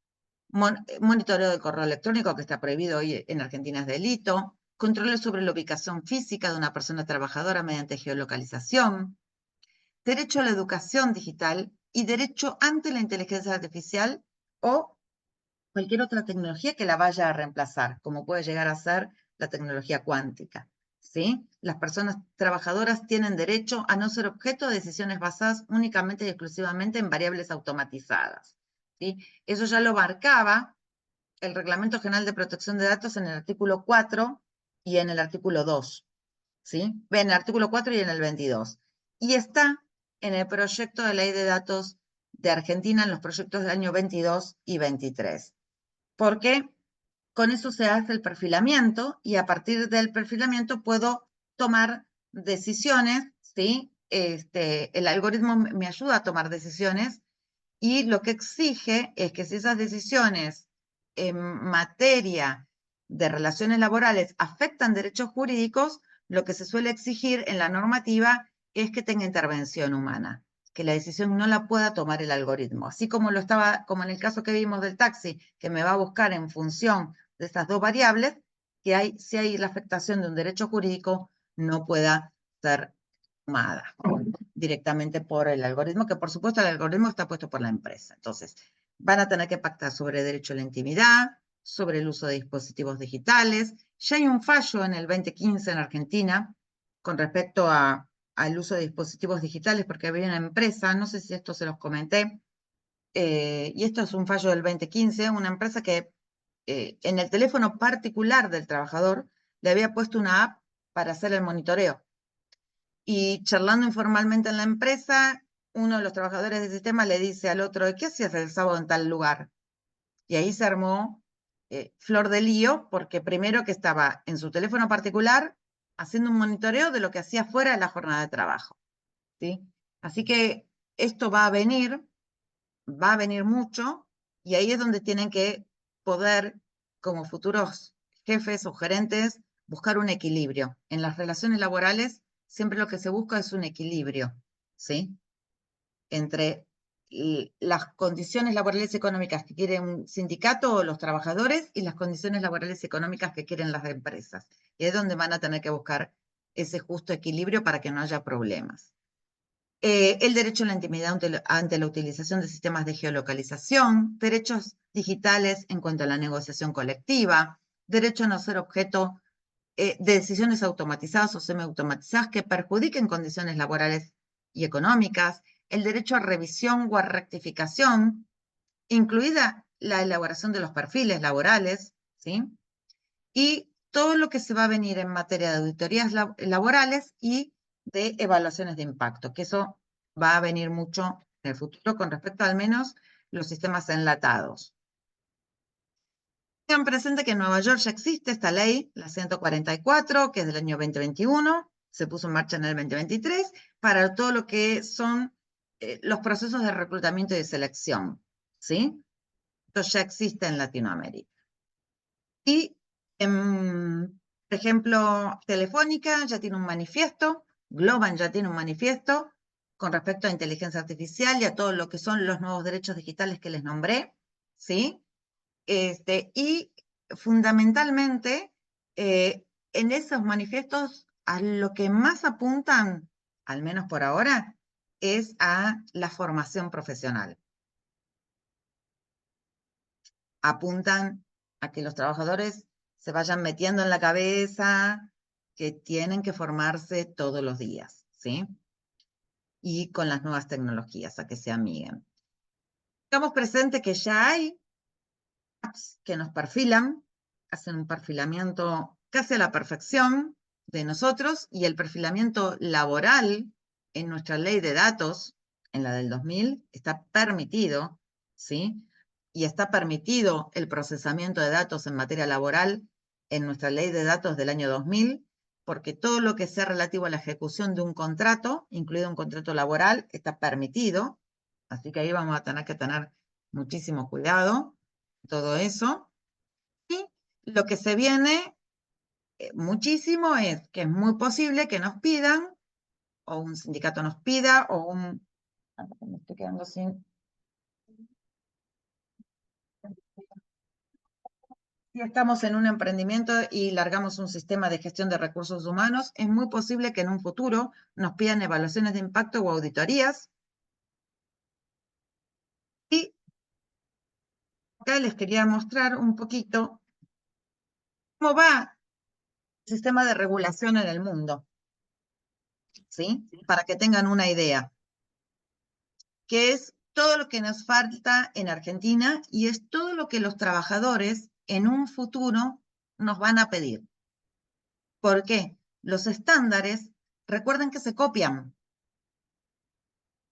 Monitoreo de correo electrónico, que está prohibido hoy en Argentina, es delito. Controles sobre la ubicación física de una persona trabajadora mediante geolocalización. Derecho a la educación digital y derecho ante la inteligencia artificial o cualquier otra tecnología que la vaya a reemplazar, como puede llegar a ser la tecnología cuántica, ¿sí? Las personas trabajadoras tienen derecho a no ser objeto de decisiones basadas únicamente y exclusivamente en variables automatizadas, ¿sí? Eso ya lo marcaba el Reglamento General de Protección de Datos en el artículo 4 y en el artículo 2, ¿sí? En el artículo 4 y en el 22. Y está en el proyecto de ley de datos de Argentina, en los proyectos del año 22 y 23. Porque con eso se hace el perfilamiento y a partir del perfilamiento puedo tomar decisiones, ¿sí? El algoritmo me ayuda a tomar decisiones y lo que exige es que si esas decisiones en materia de relaciones laborales afectan derechos jurídicos, lo que se suele exigir en la normativa es que tenga intervención humana, que la decisión no la pueda tomar el algoritmo. Así como como en el caso que vimos del taxi, que me va a buscar en función de estas dos variables, que si hay la afectación de un derecho jurídico, no pueda ser tomada directamente por el algoritmo, que por supuesto el algoritmo está puesto por la empresa. Entonces, van a tener que pactar sobre derecho a la intimidad, sobre el uso de dispositivos digitales. Ya hay un fallo en el 2015 en Argentina con respecto al uso de dispositivos digitales, porque había una empresa, no sé si esto se los comenté, y esto es un fallo del 2015, una empresa que en el teléfono particular del trabajador le había puesto una app para hacer el monitoreo. Y charlando informalmente en la empresa, uno de los trabajadores del sistema le dice al otro, ¿qué hacías el sábado en tal lugar? Y ahí se armó flor de lío, porque primero que estaba en su teléfono particular haciendo un monitoreo de lo que hacía fuera de la jornada de trabajo, ¿sí? Así que esto va a venir mucho, y ahí es donde tienen que poder, como futuros jefes o gerentes, buscar un equilibrio. En las relaciones laborales siempre lo que se busca es un equilibrio, ¿sí? Entre las condiciones laborales y económicas que quiere un sindicato o los trabajadores y las condiciones laborales y económicas que quieren las empresas. Y es donde van a tener que buscar ese justo equilibrio para que no haya problemas. El derecho a la intimidad ante la utilización de sistemas de geolocalización, derechos digitales en cuanto a la negociación colectiva, derecho a no ser objeto de decisiones automatizadas o semiautomatizadas que perjudiquen condiciones laborales y económicas, el derecho a revisión o a rectificación, incluida la elaboración de los perfiles laborales, ¿sí? Y todo lo que se va a venir en materia de auditorías laborales y de evaluaciones de impacto, que eso va a venir mucho en el futuro con respecto al menos los sistemas enlatados. Tengan presente que en Nueva York ya existe esta ley, la 144, que es del año 2021, se puso en marcha en el 2023, para todo lo que son los procesos de reclutamiento y de selección, ¿sí? Esto ya existe en Latinoamérica. Y, por ejemplo, Telefónica ya tiene un manifiesto, Globant ya tiene un manifiesto con respecto a inteligencia artificial y a todo lo que son los nuevos derechos digitales que les nombré, ¿sí? Y fundamentalmente, en esos manifiestos, a lo que más apuntan, al menos por ahora, es a la formación profesional. Apuntan a que los trabajadores se vayan metiendo en la cabeza que tienen que formarse todos los días, ¿sí? Y con las nuevas tecnologías, a que se amiguen. Tengamos presente que ya hay apps que nos perfilan, hacen un perfilamiento casi a la perfección de nosotros, y el perfilamiento laboral en nuestra ley de datos, en la del 2000, está permitido, ¿sí? Y está permitido el procesamiento de datos en materia laboral en nuestra ley de datos del año 2000, porque todo lo que sea relativo a la ejecución de un contrato, incluido un contrato laboral, está permitido. Así que ahí vamos a tener que tener muchísimo cuidado, todo eso. Y lo que se viene muchísimo es que es muy posible que nos pidan, o un sindicato nos pida, o un... Me estoy quedando sin... Si estamos en un emprendimiento y largamos un sistema de gestión de recursos humanos, es muy posible que en un futuro nos pidan evaluaciones de impacto o auditorías. Y acá les quería mostrar un poquito cómo va el sistema de regulación en el mundo, ¿sí? Para que tengan una idea, que es todo lo que nos falta en Argentina y es todo lo que los trabajadores en un futuro nos van a pedir. ¿Por qué? Los estándares, recuerden que se copian.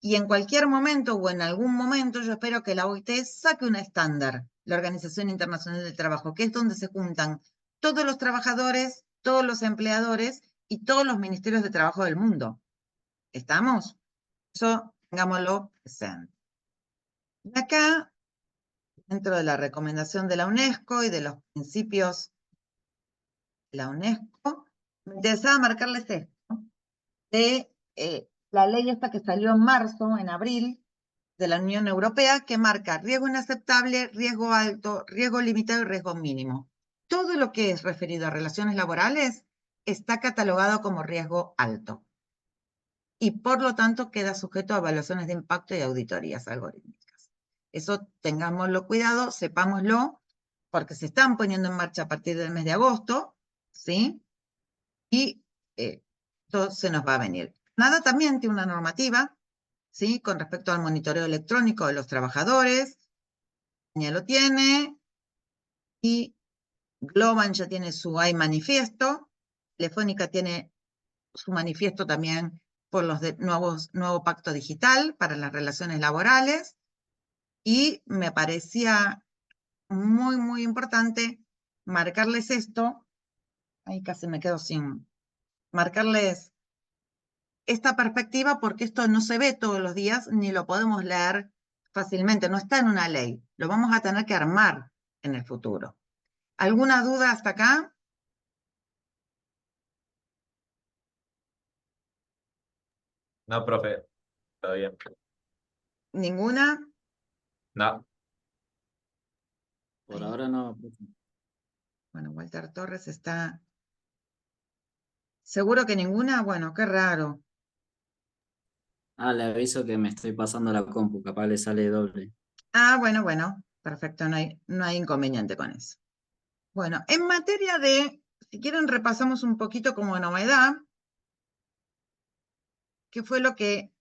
Y en cualquier momento o en algún momento yo espero que la OIT saque un estándar, la Organización Internacional del Trabajo, que es donde se juntan todos los trabajadores, todos los empleadores y todos los ministerios de trabajo del mundo. ¿Estamos? Eso tengámoslo presente. Y acá, dentro de la recomendación de la UNESCO y de los principios de la UNESCO, me interesaba marcarles esto, de la ley esta que salió en marzo, en abril, de la Unión Europea, que marca riesgo inaceptable, riesgo alto, riesgo limitado y riesgo mínimo. Todo lo que es referido a relaciones laborales está catalogado como riesgo alto. y por lo tanto queda sujeto a evaluaciones de impacto y auditorías algorítmicas. Eso tengámoslo cuidado, sepámoslo, porque se están poniendo en marcha a partir del mes de agosto, ¿sí? Y todo se nos va a venir. Canadá también tiene una normativa, ¿sí? Con respecto al monitoreo electrónico de los trabajadores, ya lo tiene, y Globant ya tiene su manifiesto, Telefónica tiene su manifiesto también por los nuevo pacto digital para las relaciones laborales, y me parecía muy, muy importante marcarles esto, ahí casi me quedo sin marcarles esta perspectiva, porque esto no se ve todos los días, ni lo podemos leer fácilmente, no está en una ley, lo vamos a tener que armar en el futuro. ¿Alguna duda hasta acá? No, profe, todo bien. ¿Ninguna? No, Por ahora no, profe. Bueno, Walter Torres está... ¿Seguro que ninguna? Bueno, qué raro. Le aviso que me estoy pasando la compu, capaz le sale doble. Ah, bueno, perfecto, no hay inconveniente con eso. Bueno, en materia de, si quieren repasamos un poquito como novedad, qué fue lo que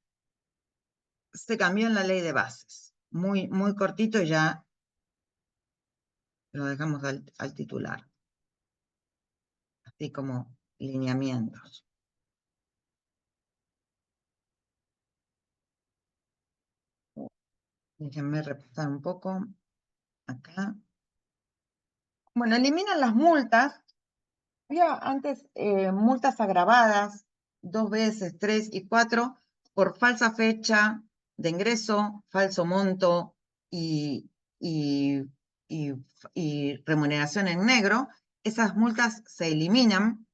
se cambió en la ley de bases. Muy, muy cortito y ya lo dejamos al titular. Así como lineamientos. Déjenme repasar un poco acá. Bueno, eliminan las multas. Había antes multas agravadas, 2 veces, 3 y 4, por falsa fecha de ingreso, falso monto y, y, y remuneración en negro. Esas multas se eliminan.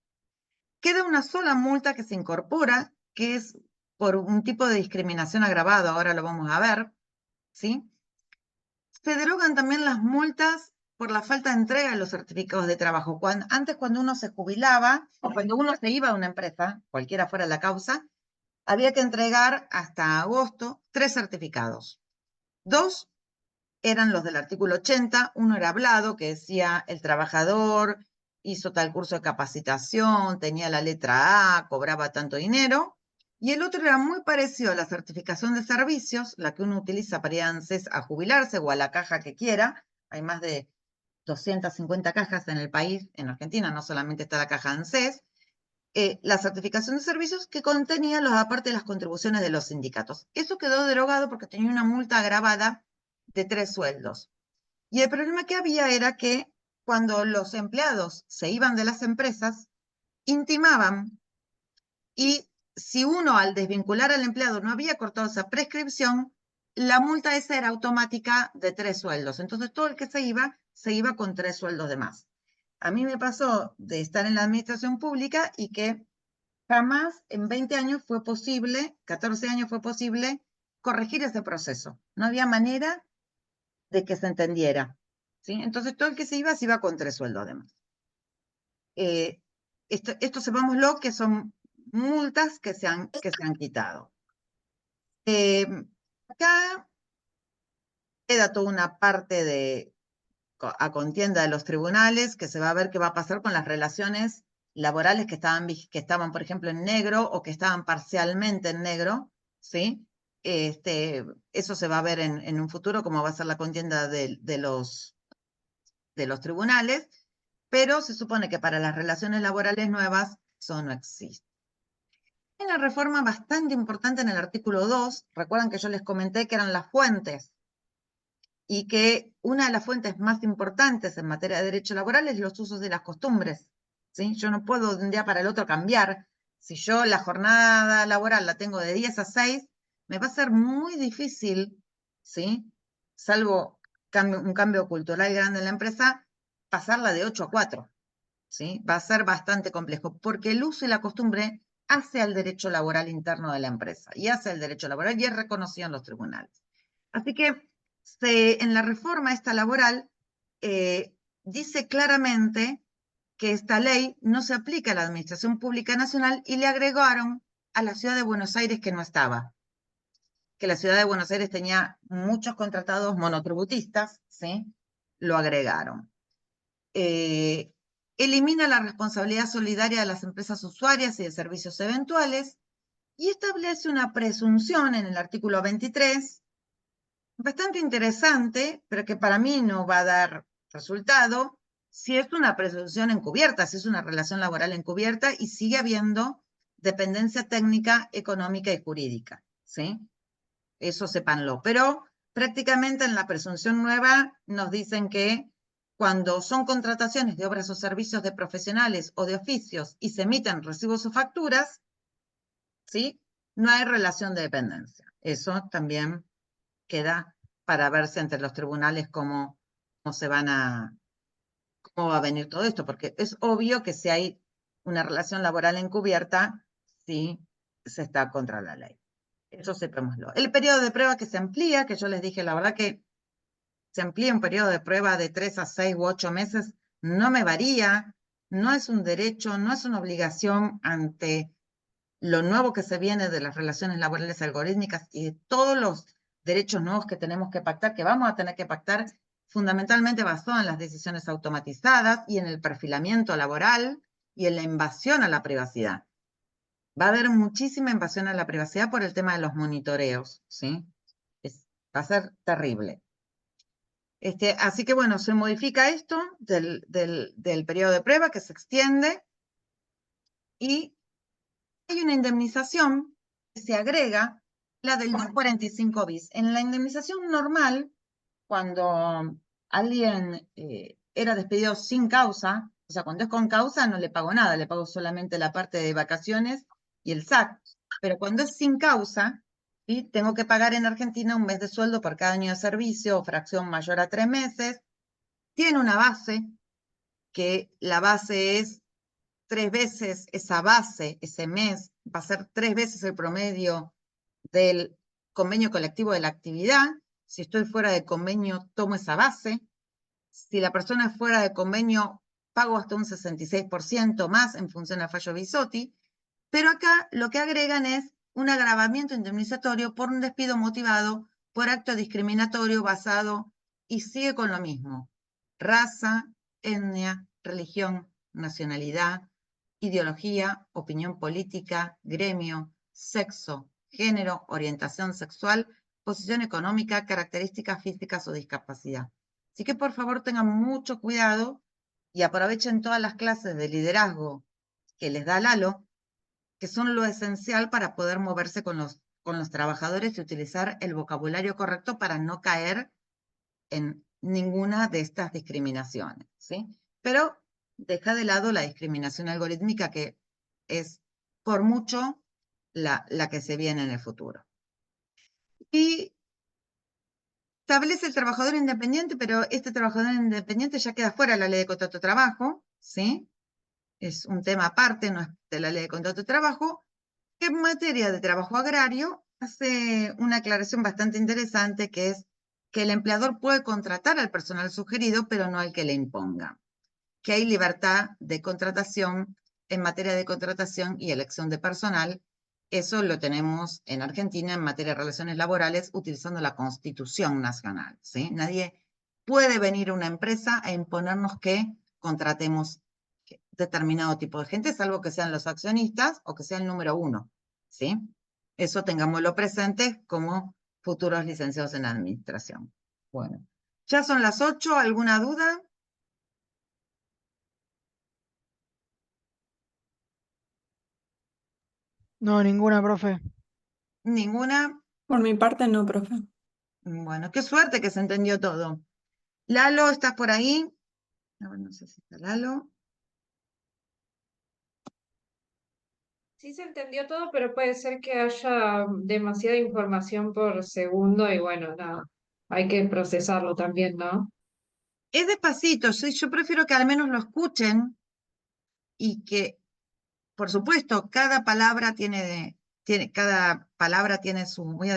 Queda una sola multa que se incorpora, que es por un tipo de discriminación agravado, ahora lo vamos a ver, ¿sí? Se derogan también las multas por la falta de entrega de los certificados de trabajo. Antes, cuando uno se jubilaba, o cuando uno se iba a una empresa, cualquiera fuera la causa, había que entregar hasta agosto 3 certificados. 2 eran los del artículo 80, uno era hablado, que decía el trabajador hizo tal curso de capacitación, tenía la letra A, cobraba tanto dinero, y el otro era muy parecido a la certificación de servicios, la que uno utiliza para ir a ANSES a jubilarse o a la caja que quiera. Hay más de 250 cajas en el país, en Argentina, no solamente está la caja ANSES. La certificación de servicios que contenía los aparte de las contribuciones de los sindicatos. Eso quedó derogado porque tenía una multa agravada de 3 sueldos. Y el problema que había era que cuando los empleados se iban de las empresas, intimaban, y si uno al desvincular al empleado no había cortado esa prescripción, la multa esa era automática de 3 sueldos. Entonces todo el que se iba con 3 sueldos de más. A mí me pasó de estar en la administración pública y que jamás en 20 años fue posible, 14 años fue posible, corregir ese proceso. No había manera de que se entendiera, ¿sí? Entonces todo el que se iba con 3 sueldos además. Esto sepámoslo que son multas que se han quitado. Acá queda toda una parte a contienda de los tribunales, que se va a ver qué va a pasar con las relaciones laborales que estaban, por ejemplo, en negro o que estaban parcialmente en negro, ¿sí? Eso se va a ver en un futuro, cómo va a ser la contienda de los tribunales, pero se supone que para las relaciones laborales nuevas eso no existe. Hay una reforma bastante importante en el artículo 2, recuerdan que yo les comenté que eran las fuentes, y que una de las fuentes más importantes en materia de derecho laboral es los usos de las costumbres, ¿sí? Yo no puedo de un día para el otro cambiar. Si yo la jornada laboral la tengo de 10 a 6, me va a ser muy difícil, ¿sí? Salvo un cambio cultural grande en la empresa, pasarla de 8 a 4, ¿sí? Va a ser bastante complejo, porque el uso y la costumbre hace al derecho laboral interno de la empresa, y hace el derecho laboral y es reconocido en los tribunales. Así que en la reforma esta laboral dice claramente que esta ley no se aplica a la Administración Pública Nacional y le agregaron a la ciudad de Buenos Aires que no estaba. Que la ciudad de Buenos Aires tenía muchos contratados monotributistas, ¿sí? Lo agregaron. Elimina la responsabilidad solidaria de las empresas usuarias y de servicios eventuales y establece una presunción en el artículo 23, bastante interesante, pero que para mí no va a dar resultado si es una presunción encubierta, si es una relación laboral encubierta y sigue habiendo dependencia técnica, económica y jurídica, ¿sí? Eso sépanlo. Pero prácticamente en la presunción nueva nos dicen que cuando son contrataciones de obras o servicios de profesionales o de oficios y se emiten recibos o facturas, ¿sí? No hay relación de dependencia. Eso también queda para verse entre los tribunales cómo va a venir todo esto, porque es obvio que si hay una relación laboral encubierta, sí se está contra la ley. Eso sepámoslo. El periodo de prueba que se amplía, que yo les dije, la verdad que se amplía un periodo de prueba de 3 a 6 u 8 meses, no me varía, no es un derecho, no es una obligación ante lo nuevo que se viene de las relaciones laborales algorítmicas y de todos los derechos nuevos que tenemos que pactar, que vamos a tener que pactar, fundamentalmente basado en las decisiones automatizadas y en el perfilamiento laboral y en la invasión a la privacidad. Va a haber muchísima invasión a la privacidad por el tema de los monitoreos, ¿sí? Va a ser terrible. Así que bueno, se modifica esto del periodo de prueba que se extiende y hay una indemnización que se agrega, la del 245 bis. En la indemnización normal, cuando alguien era despedido sin causa, o sea, cuando es con causa no le pago nada, le pago solamente la parte de vacaciones y el SAC. Pero cuando es sin causa, ¿sí? Tengo que pagar en Argentina un mes de sueldo por cada año de servicio o fracción mayor a 3 meses. Tiene una base, que la base es 3 veces esa base, ese mes, va a ser 3 veces el promedio del convenio colectivo de la actividad. Si estoy fuera de convenio, tomo esa base. Si la persona es fuera de convenio, pago hasta un 66% más en función al fallo Bisotti. Pero acá lo que agregan es un agravamiento indemnizatorio por un despido motivado por acto discriminatorio basado, y sigue con lo mismo, raza, etnia, religión, nacionalidad, ideología, opinión política, gremio, sexo, género, orientación sexual, posición económica, características físicas o discapacidad. Así que por favor tengan mucho cuidado y aprovechen todas las clases de liderazgo que les da Lalo, que son lo esencial para poder moverse con los trabajadores y utilizar el vocabulario correcto para no caer en ninguna de estas discriminaciones, ¿sí? Pero deja de lado la discriminación algorítmica, que es por mucho la que se viene en el futuro. Y establece el trabajador independiente, pero este trabajador independiente ya queda fuera de la ley de contrato de trabajo, ¿sí? Es un tema aparte, no es de la ley de contrato de trabajo, que en materia de trabajo agrario hace una aclaración bastante interesante, que es que el empleador puede contratar al personal sugerido, pero no al que le imponga. Que hay libertad de contratación en materia de contratación y elección de personal. Eso lo tenemos en Argentina en materia de relaciones laborales utilizando la Constitución Nacional, ¿sí? Nadie puede venir a una empresa a imponernos que contratemos determinado tipo de gente, salvo que sean los accionistas o que sea el número 1, ¿sí? Eso tengámoslo presente como futuros licenciados en administración. Bueno, ya son las 8, ¿alguna duda? No, ninguna, profe. ¿Ninguna? Por mi parte no, profe. Bueno, qué suerte que se entendió todo. Lalo, ¿estás por ahí? A ver, no sé si está Lalo. Sí se entendió todo, pero puede ser que haya demasiada información por segundo y bueno, nada, hay que procesarlo también, ¿no? Es despacito, sí, yo prefiero que al menos lo escuchen y que, por supuesto, cada palabra tiene su, voy a